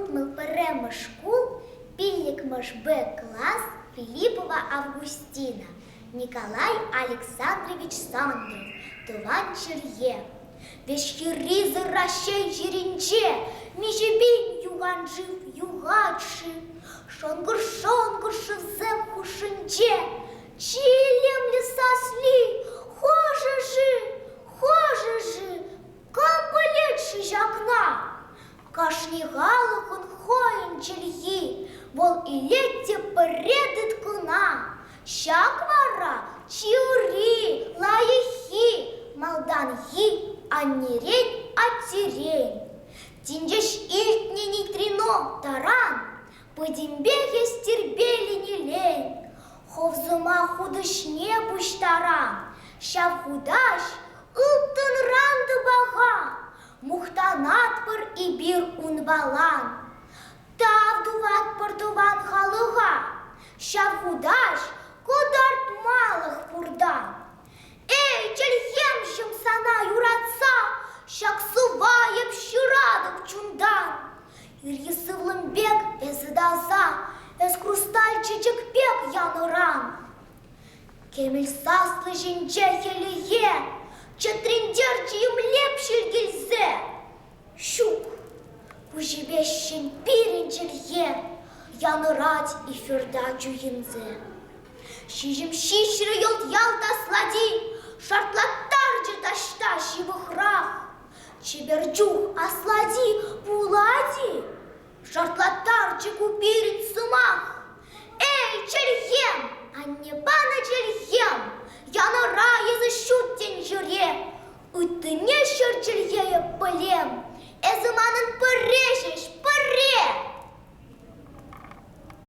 Тут мы беремо школ, пильник наш Б-класс Филиппова Августина, Николай Александрович Сандров, Туван Черье. Вещери заращей жеренче, Межебин юганжив югадши, Шонгур шевзем хушенче, Чилем леса сли, хоже жи, Кам полетши жакна. Кашнигалах он хоин чельи, Вол и летте предет куна. Щаквара, чиури, лаехи, Малданхи, аннерень, аттерень. Тиндеш ильтни нейтрино, таран, Подимбехе стербели не лень. Ховзума худыш не буш таран, Щав худаш, ылтын ранды бага. Мухтанат пыр и бир унбалан. Тавдуват портуван халыга, Щав худаш, Кодарт малых пурдан. Эй, чельхемшим сана юратса, Щак суваеп щурадык чундан. Ильесывлымбек эзыдаза, Эс хрустальчичек пек яныран. Кемел саслы жинче хелие, Четриндерчием лепшель гильзе. Щук, пужебещен пиренчелье, Янырать и фердачу янзе. Шижем шишры елт ялта слади, Шартлаттарджи ташташ его храх. Чеберджух ослади пулади, Шартлаттарджи купирин сумах. Эй, чельем, а не бана чельем, Яныра езыщут тень жюре, Утыне щерчелье полем.